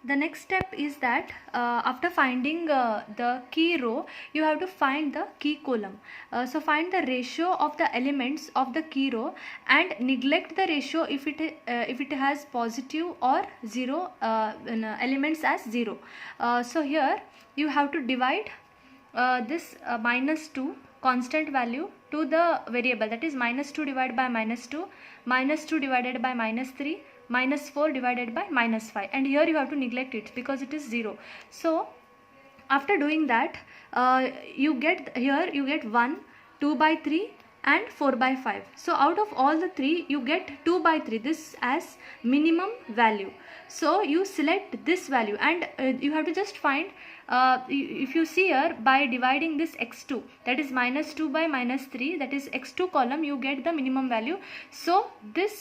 the next step is that after finding the key row, you have to find the key column. So find the ratio of the elements of the key row and neglect the ratio if it has positive or zero elements as zero. So here you have to divide this -2 constant value to the variable, that is -2 divided by -2, -2 divided by -3, -4 divided by -5, and here you have to neglect it because it is 0. So after doing that, you get 1, 2 by 3 and 4 by 5. So out of all the 3 you get 2 by 3, this as minimum value. So you select this value and you have to just find, if you see here, by dividing this x2, that is -2 by -3, that is x2 column, you get the minimum value. So this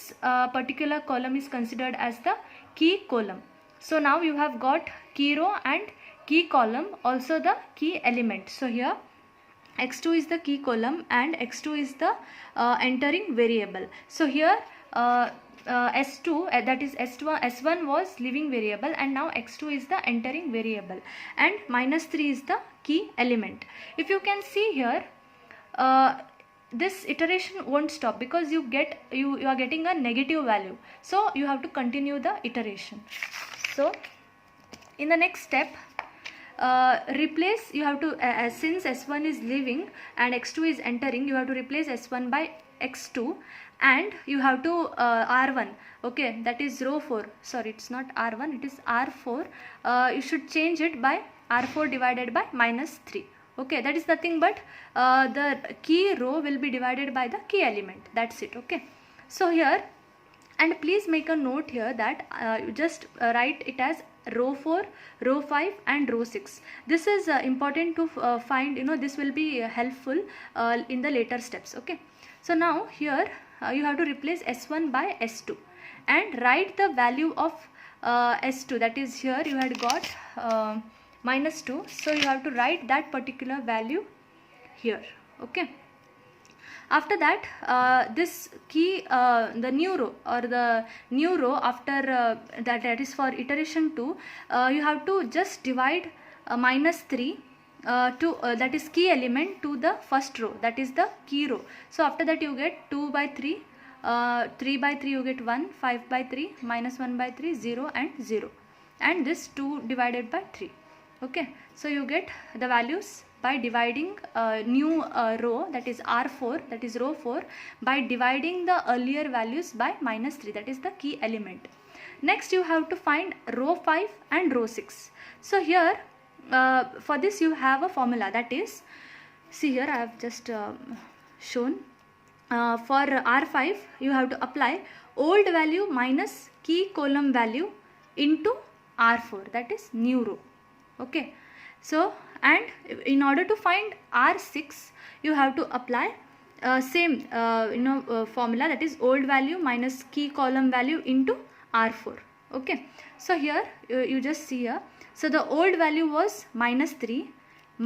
particular column is considered as the key column. So now you have got key row and key column, also the key element. So here x2 is the key column and x2 is the entering variable. So here S2, that is S1 was leaving variable, and now x2 is the entering variable, and -3 is the key element. If you can see here, this iteration won't stop because you are getting a negative value, so you have to continue the iteration. So in the next step, replace, you have to since S1 is leaving and x2 is entering, you have to replace S1 by x2, and you have to R1, okay, that is row 4, sorry, it's not R1, it is R4. You should change it by R4 divided by -3. Okay, that is nothing but the key row will be divided by the key element, that's it. Okay, so here, and please make a note here that you just write it as row 4, row 5 and row 6. This is important to find, this will be helpful in the later steps. Okay, so now here you have to replace S1 by S2 and write the value of S2, that is here you had got -2, so you have to write that particular value here. Okay, after that, this key, the new row or the new row after that is for iteration 2, you have to just divide -3 to that is key element to the first row, that is the key row. So after that you get 2 by 3, 3 by 3 you get 1, 5 by 3, -1 by 3, 0 and 0, and this 2 divided by 3. Okay, so you get the values by dividing new row, that is R4, that is row 4, by dividing the earlier values by -3, that is the key element. Next you have to find row 5 and row 6. So here for this you have a formula, that is, see here I have just shown, for R5 you have to apply old value minus key column value into R4, that is new row. Okay, so and in order to find R6 you have to apply same formula, that is old value minus key column value into R4. Okay, so here you just see here, so the old value was -3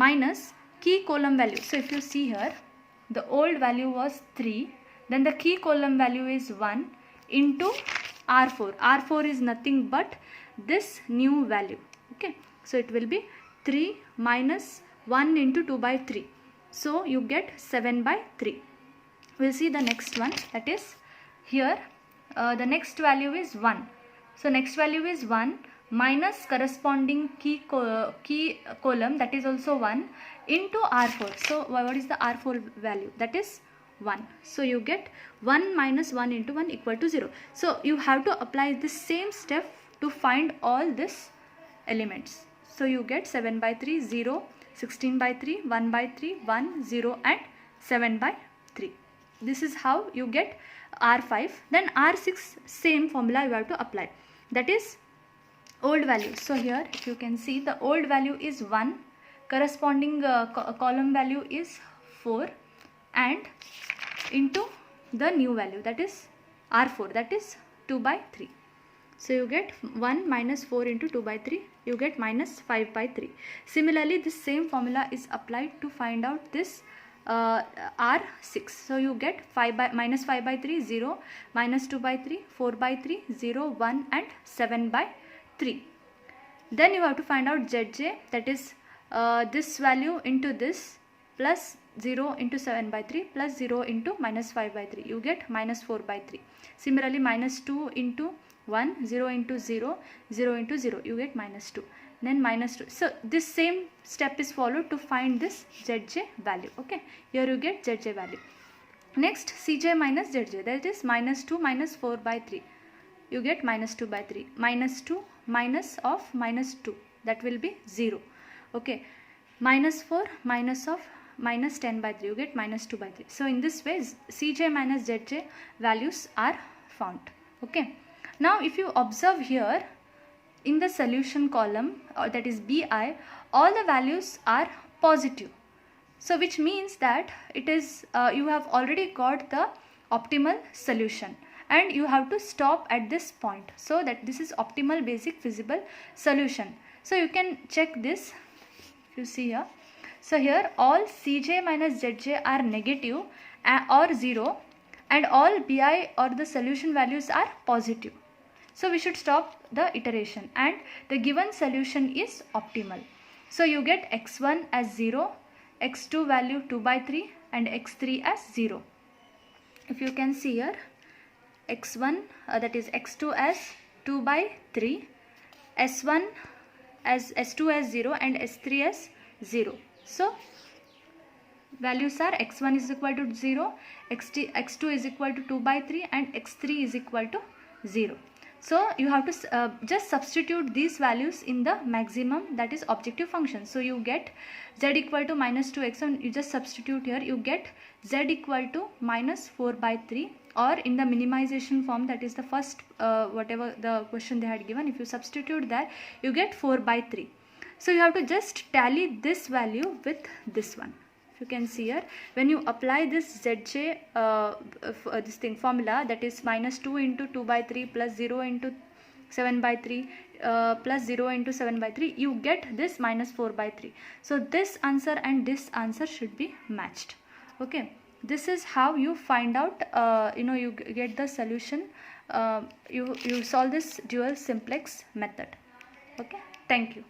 minus key column value. So if you see here, the old value was 3, then the key column value is 1 into R4. R4 is nothing but this new value. Okay, so it will be 3 minus 1 into 2 by 3. So you get 7 by 3. We'll see the next one, that is here the next value is 1. So next value is 1 minus corresponding key column, that is also 1, into R4. So what is the R4 value? That is 1. So you get 1 minus 1 into 1 equal to 0. So you have to apply the same step to find all these elements. So you get 7 by 3, 0, 16 by 3, 1 by 3, 1, 0 and 7 by 3. This is how you get R5. Then R6, same formula you have to apply, that is old value. So here if you can see, the old value is 1, corresponding column value is 4, and into the new value, that is R4, that is 2 by 3. So you get 1 minus 4 into 2 by 3, you get -5 by 3. Similarly, this same formula is applied to find out this R6. So you get -5 by 3, 0, -2 by 3, 4 by 3, 0, 1 and 7 by 3. Then you have to find out Zj, that is this value into this plus 0 into 7 by 3 plus 0 into minus 5 by 3. You get minus 4 by 3. Similarly, minus 2 into 1, 0 into 0, 0 into 0. You get minus 2. Then minus 2. So this same step is followed to find this Zj value. Okay. Here you get Zj value. Next, Cj minus Zj, that is minus 2 minus 4 by 3. You get minus 2 by 3. Minus 2 minus of minus 2, that will be 0. Okay. Minus 4 minus of minus 10 by 3. You get minus 2 by 3. So in this way, Cj minus Zj values are found. Okay. Now if you observe here, in the solution column, or that is Bi, all the values are positive. So which means that it is you have already got the optimal solution, and you have to stop at this point. So that this is optimal basic feasible solution. So you can check this, if you see here. So here all Cj minus Zj are negative or 0, and all Bi or the solution values are positive. So we should stop the iteration, and the given solution is optimal. So you get x1 as 0, x2 value 2 by 3 and x3 as 0. If you can see here, x1 that is x2 as 2 by 3, s1 as s2 as 0 and s3 as 0. So values are x1 is equal to 0, x2 is equal to 2 by 3 and x3 is equal to 0. So you have to just substitute these values in the maximum, that is objective function. So you get z equal to minus 2x1, you just substitute here, you get z equal to minus 4 by 3, or in the minimization form, that is the first whatever the question they had given, if you substitute that, you get 4 by 3. So you have to just tally this value with this one. You can see here, when you apply this Zj this thing formula, that is minus 2 into 2 by 3 plus 0 into 7 by 3 plus 0 into 7 by 3, you get this minus 4 by 3. So this answer and this answer should be matched. Okay, this is how you find out you get the solution. You solve this dual simplex method. Okay, thank you.